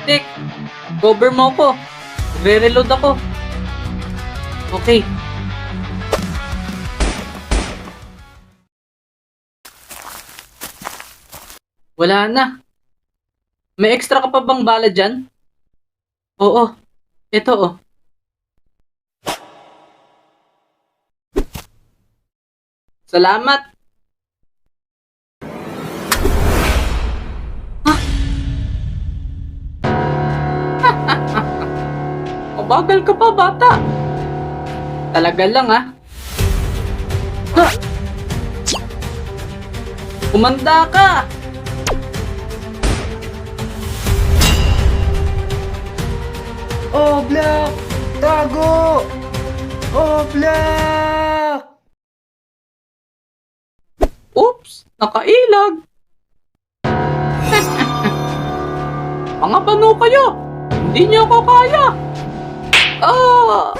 Tik, cover mo ko. Re-reload ako. Okay. Wala na. May extra ka pa bang bala dyan? Oo. Ito oh. Salamat. Mabagal ka pa, bata. Talaga lang, ha? Ha? Kumanda ka! Oh, Black! Tago! Oh, Black! Oops! Nakailag! Mga bano kayo! Hindi niyo ako kaya! Ah!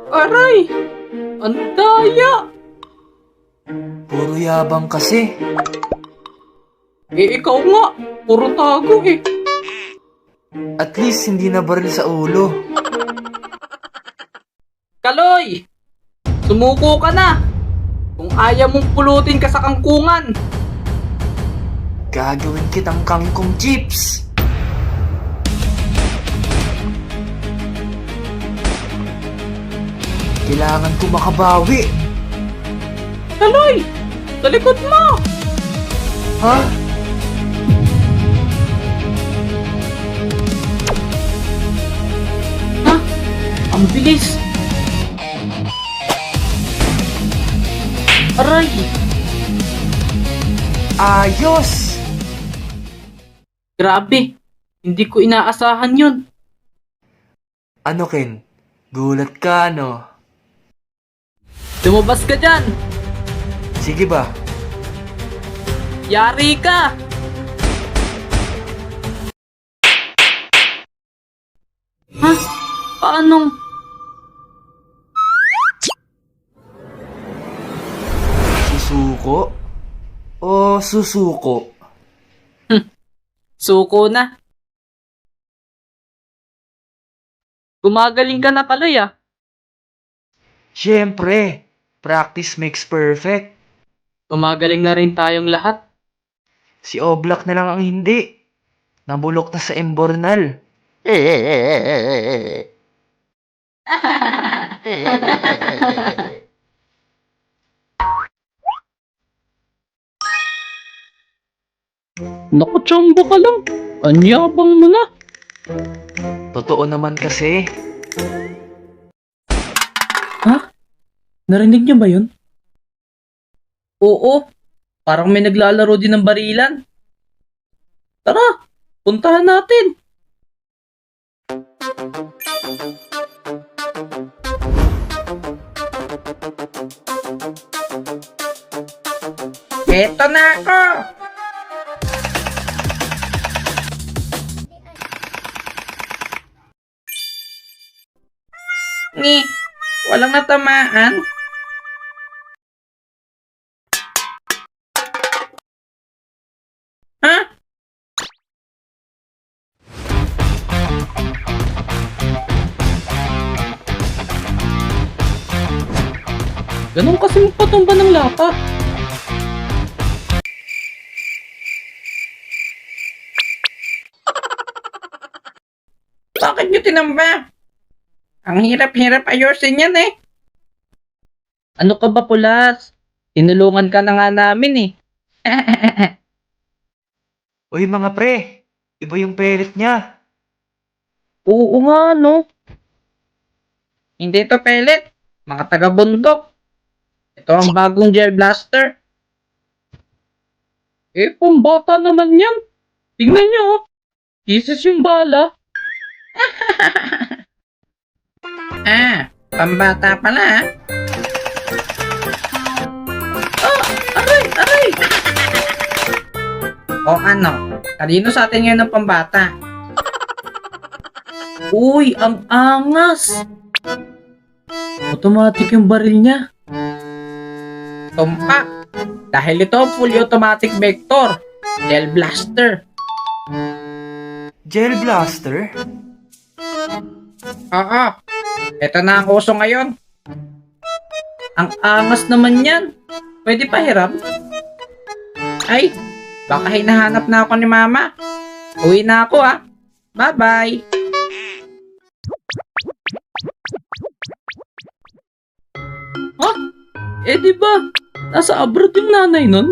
Aray! Ang daya! Puro yabang kasi. Eh, ikaw nga! Puro tago eh! At least hindi na baril sa ulo. Kaloy! Sumuko ka na! Kung ayaw mong pulutin ka sa kangkungan! Gagawin kitang kangkong chips. Kailangan ko makabawi. Kaloy! Sa likod mo! Ha? Ha? Ang bilis! Aray! Ayos! Grabe! Hindi ko inaasahan yun. Ano, Ken? Gulat ka, no? Lumabas ka dyan! Sige ba? Yari ka! Ha? Paanong... Susuko? O susuko? Suko na. Gumagaling ka na Kaloy ah. Siyempre, practice makes perfect. Gumagaling na rin tayong lahat. Si Oblak na lang ang hindi. Nabulok na sa Embornal. Naku, chamba ka lang. Anyabang mo na. Totoo naman kasi. Ha? Narinig niyo ba yun? Oo. Parang may naglalaro din ng barilan. Tara, puntahan natin. Eto na ako! Ni, walang natamaan. Ha? Ganun kasi magpatumba ng lata. Bakit nyo tinamba? Ang hirap-hirap ayusin yan eh. Ano ka ba, Pulas? Tinulungan ka na nga namin eh. Uy mga pre, iba yung pellet niya. Oo nga, no? Hindi to pellet. Mga taga-bundok. Ito ang bagong gel blaster. Eh, pambata naman yan. Tingnan nyo, oh. Kisses yung bala. Pambata pala, ah. Oh, aray, aray. O ano, kanino sa atin ngayon ng pambata? Uy, ang angas. Automatic yung baril niya. Tumpak. Dahil ito fully automatic vector. Gel Blaster. Gel Blaster? Oo. Ito na ang uso ngayon. Ang angas naman yan. Pwede pa hiram? Ay, baka hinahanap na ako ni Mama. Uwi na ako ah. Bye-bye. Ha? Eh di ba? Nasa abroad yung nanay nun?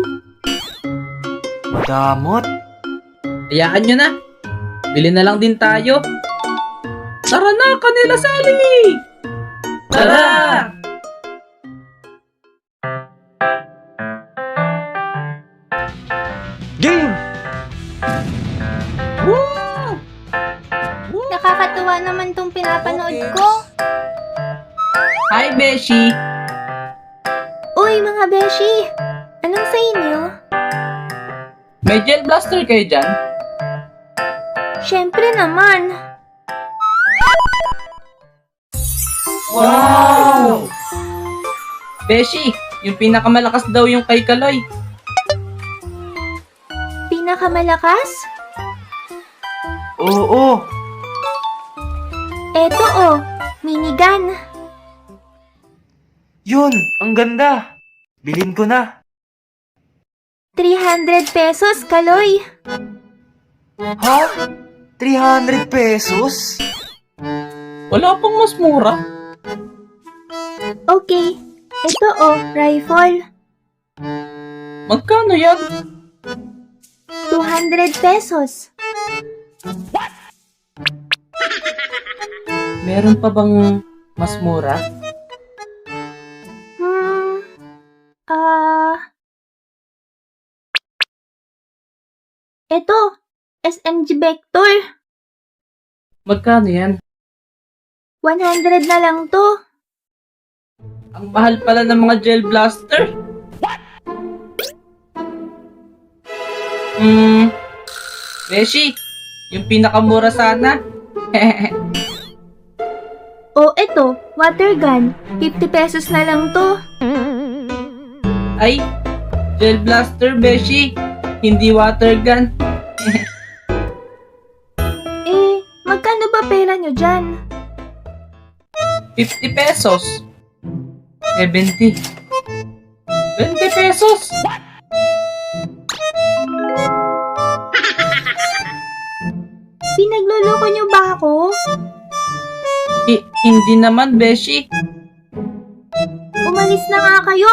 Damot? Hayaan nyo na. Bili na lang din tayo. Tara na, kanila Sally! Tara! Game! Woo! Woo! Nakakatuwa naman tong pinapanood ko. Hi, Beshi! Uy, mga beshi! Anong sa inyo? May gel blaster kayo dyan? Siyempre naman. Wow! Beshi, yung pinakamalakas daw yung kay Kaloy. Pinakamalakas? Oo! Eto minigun. Yun! Ang ganda! Bilhin ko na! 300 pesos, Kaloy. Ha? 300 pesos? Wala pang mas mura. Okay. Ito rifle. Magkano yan? 200 pesos. Meron pa bang mas mura? Ito, SMG Vector. Magkano yan? 100 na lang to. Ang mahal pala ng mga gel blaster. Beshi, yung pinakamura sana. Eto, water gun. 50 pesos na lang to. Ay, gel blaster, Beshi. Hindi water gun. Magkano ba pera nyo dyan? 50 pesos. 70. 20 pesos. Pinagluloko nyo ba ako? Hindi naman, Beshi. Umalis na nga kayo.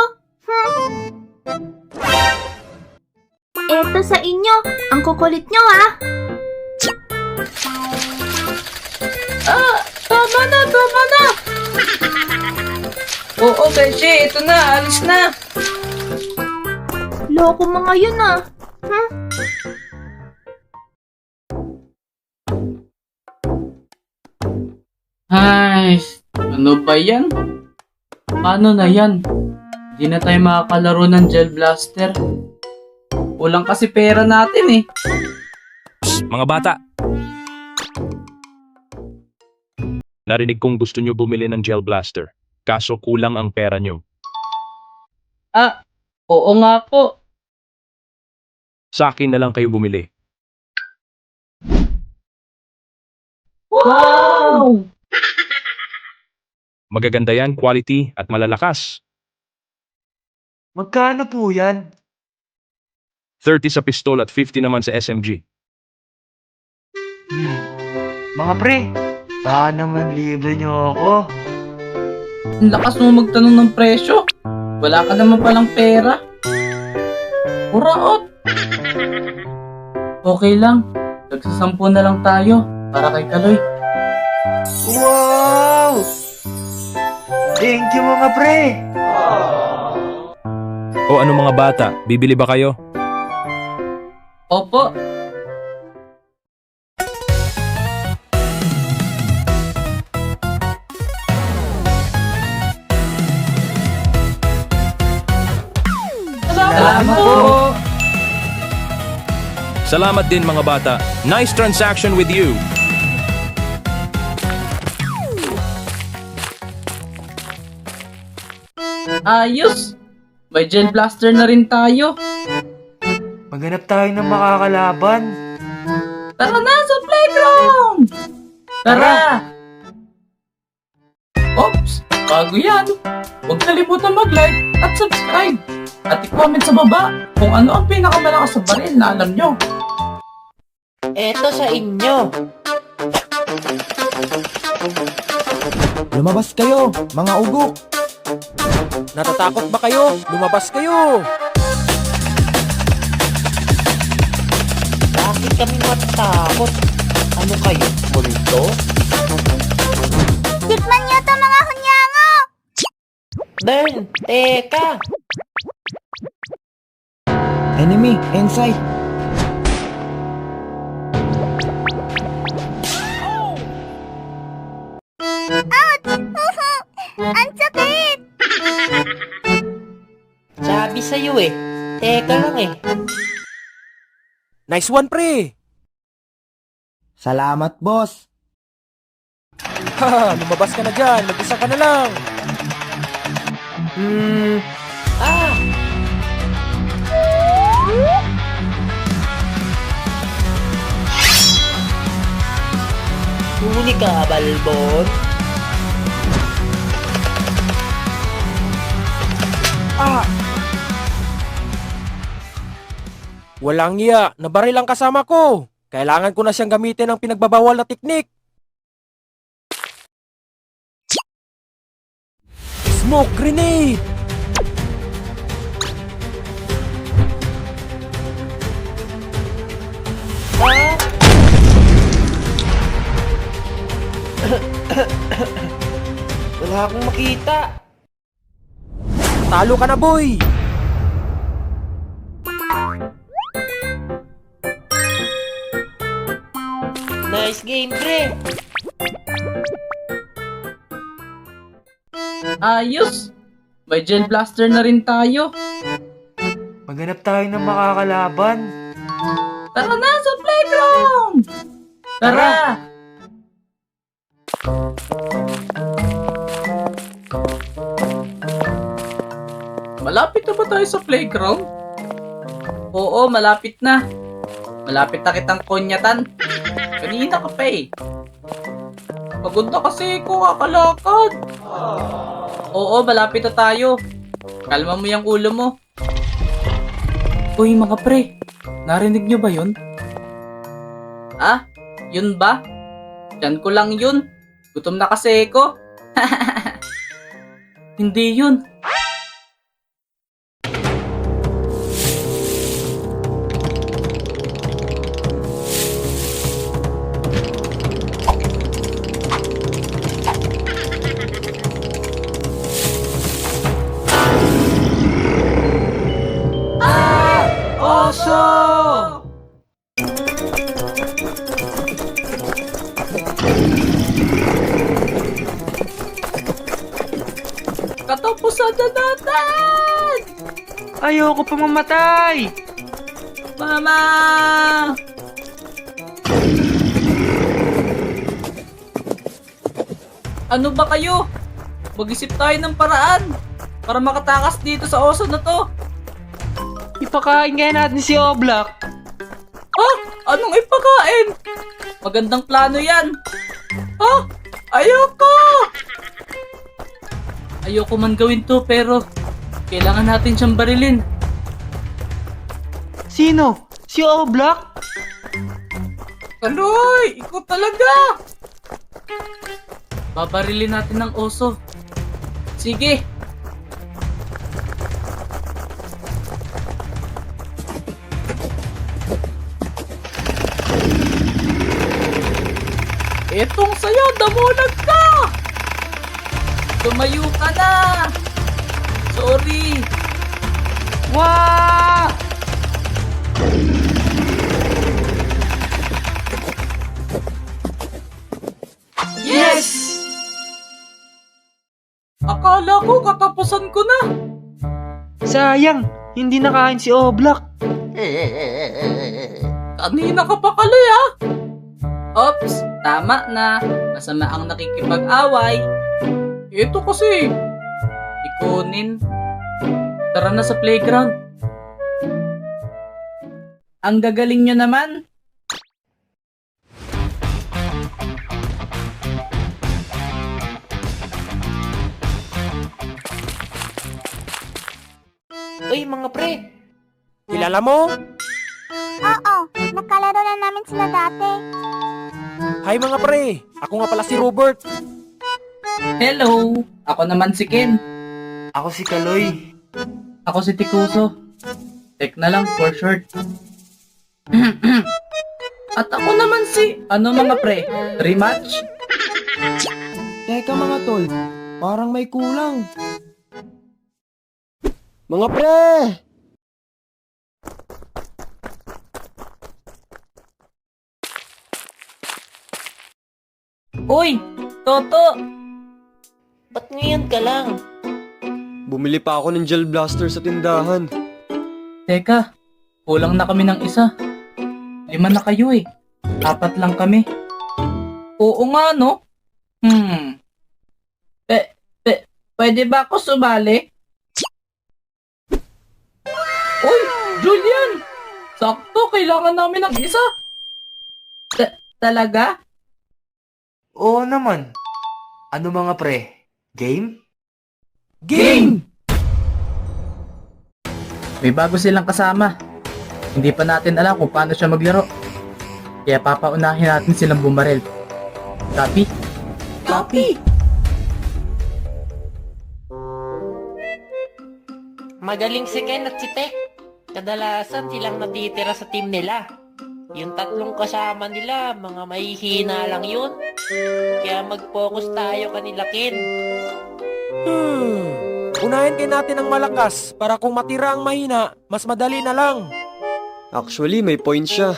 Eto sa inyo. Ang kukulit nyo Tama na, tama na. Oo, Beshi. Ito na, alis na. Loko mga yun Ay, ano ba yan? Paano na yan? Hindi na tayo makakalaro ng gel blaster. Kulang kasi pera natin eh. Psst, mga bata! Narinig kong gusto nyo bumili ng gel blaster. Kaso kulang ang pera nyo. Oo nga po. Sa akin na lang kayo bumili. Wow! Magaganda yan, quality at malalakas. Magkano po yan? 30 sa pistol at 50 naman sa SMG. Mga pre, baka naman libre nyo ako. Ang lakas mo magtanong ng presyo. Wala ka naman palang pera. Uraot. Okay lang. Nagsasampu na lang tayo para kay Kaloy. Wow! Thank you mga pre! O ano mga bata, bibili ba kayo? Opo. Salamat po. Salamat din mga bata. Nice transaction with you. Ayos. may gel blaster na rin tayo. Maghanap tayo ng makakalaban. Tara na sa playground! Tara! Oops! Bago yan! Huwag kalimutan mag-like at subscribe. At i-comment sa baba kung ano ang pinakamalakas sa baril na alam nyo. Eto sa inyo. Lumabas kayo, mga ugok! Natatakot ba kayo? Lumabas kayo! Bakit kami matatakot? Ano kayo? Multo? Tikman niyo to mga hunyango! Bern, teka! Enemy, inside! Ang sakit! Sabi sa'yo eh. Teka lang eh. Nice one, pre! Salamat, boss! Ha! Lumabas ka na dyan! Mag-isa ka na lang! Ah! Huli ka, Balbon. Walang iya! Nabaril ang kasama ko! Kailangan ko na siyang gamitin ng pinagbabawal na teknik! Smoke grenade! Ah! Wala akong makita. Talo ka na, boy! Nice game, pre. Ayos! May gel blaster na rin tayo. Maghanap tayo ng makakalaban. Tara na sa playground! Tara! Malapit na ba tayo sa playground? Oo, malapit na. Malapit na kitang konyatan. Kanina ka pa eh. Pagod na kasi ko kakalakad. Oo, malapit na tayo. Kalma mo yung ulo mo. Uy mga pre, narinig nyo ba yun? Ah? Yun ba? Diyan ko lang yun. Gutom na kasi ko. Hindi yun. Oso! Katapusan na natin! Ayoko pa mamatay! Mama! Ano ba kayo? Mag-isip tayo ng paraan para makatakas dito sa oso na to. Ipakain kaya natin si Oblak. Ah! Anong ipakain? Magandang plano yan. Ah! Ayoko! Ayoko man gawin to pero kailangan natin siyang barilin. Sino? Si Oblak? Kaloy! Ikaw talaga! Babarilin natin ng oso. Sige! Etong sayo, damulag ka! Tumayo ka na! Sorry! Wah! Yes! Akala ko katapusan ko na. Sayang, hindi nakain si Oblak. Kanina ka pa kaloy ah. Ops, tama na. Masama ang nakikipag-away. Ito kasi. Ikunin. Tara na sa playground. Ang gagaling nyo naman. Uy, mga pre. Kilala mo? Oo, nakalaro na namin sila dati. Hi mga pre, ako nga pala si Robert. Hello! Ako naman si Ken. Ako si Kaloy. Ako si Tikuso. Tek na lang for short. At ako naman si... Ano mga pre? Rematch? Teka mga tol, parang may kulang. Mga pre! Uy! Toto! Ba't ngayon ka lang? Bumili pa ako ng gel blaster sa tindahan. Teka, kulang na kami ng isa. 5 na kayo eh. 4 lang kami. Oo nga no? Pwede ba ako sumali? Uy! Julian! Sakto, kailangan namin ng isa. Talaga? Oo naman. Ano mga pre? Game? Game! May bago silang kasama. Hindi pa natin alam kung paano siya maglaro. Kaya papaunahin natin silang bumaril. Copy? Copy! Magaling si Ken at si Tek. Kadalasan silang natitira sa team nila. Yung 3 kasama nila, mga mahihina lang yun. Kaya mag-focus tayo kanila, Ken. Unahin kayo natin ang malakas para kung matira ang mahina, mas madali na lang. Actually, may point siya.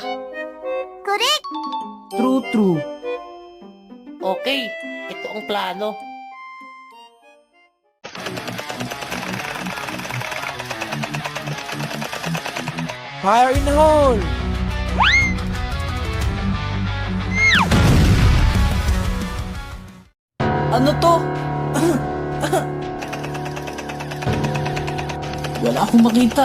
Correct! True. Okay, ito ang plano. Fire in the hole! Ano to? Wala akong makita.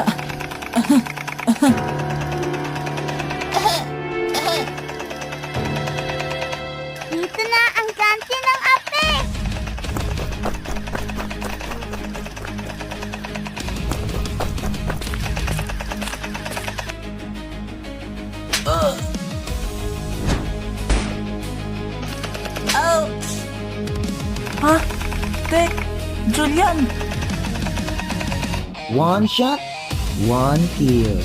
Dito na ang ganti ng ape! Ha? Tek! Julian! One shot, one kill.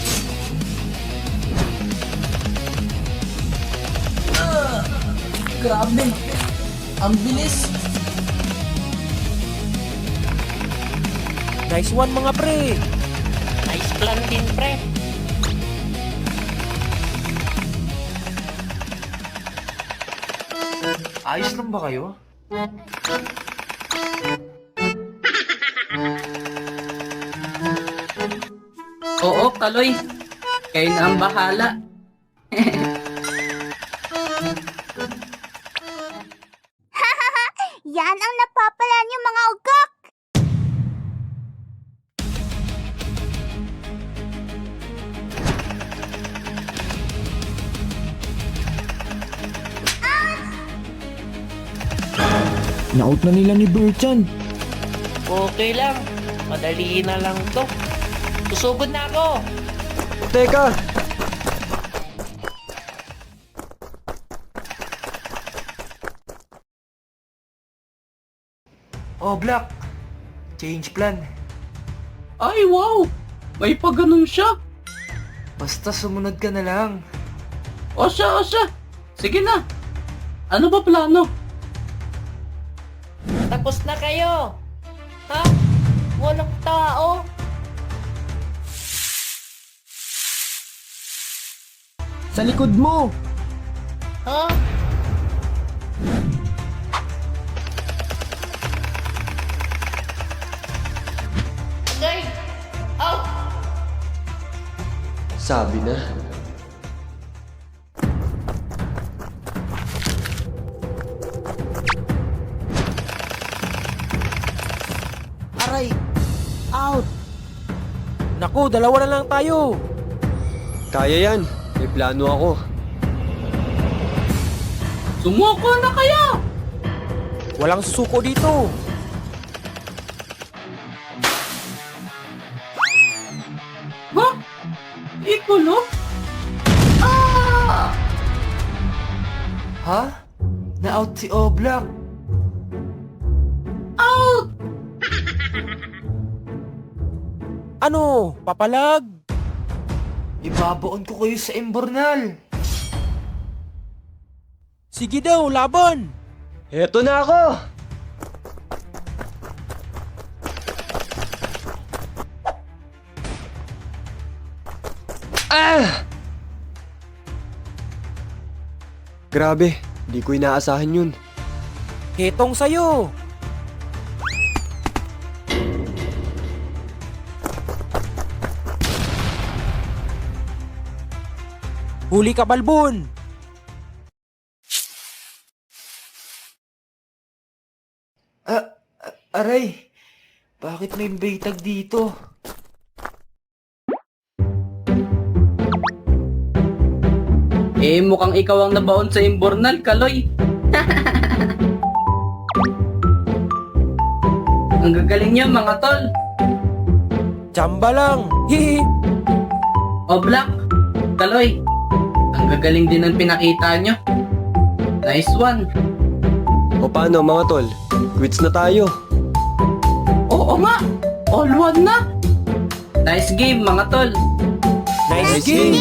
Grabe! Ang bilis! Nice one mga pre! Nice plan din, pre. Ayos lang ba kayo? Oo, Kaloy. Kayo na ang bahala. Yan ang napapala niyo mga ugok! Na-out na nila ni Berchan. Okay lang. Madali na lang to. Susugod na ako. Teka! Oh, Black. Change plan. Ay, wow! May pa ganun siya. Basta sumunod ka na lang. O siya. Sige na. Ano ba plano? Tapos na kayo. Ha? Walang tao. Sa likod mo! Ha? Okay. Out. Sabi na. Aray! Out! Naku, dalawa na lang tayo. Kaya yan. May plano ako. Sumuko na kayo! Walang susuko dito. Ha? Ikulo? Ha? Na-out si Oblak. Ano, papalag? Ibabaon ko kayo sa Imbornal. Sige daw, laban. Eto na ako! Grabe, di ko inaasahan yun. Ketong sayo. Huli ka, Balbon. Aray, bakit may baytag dito? Mukhang ikaw ang nabaon sa Imbornal, Kaloy. Ang gagaling niya, mga tol. Tsamba lang. Hihi. Oblak, Kaloy. Ang gagaling din ng pinakita nyo. Nice one. O paano mga tol? Quits na tayo. Oo nga, all one na. Nice game, mga tol. Nice game.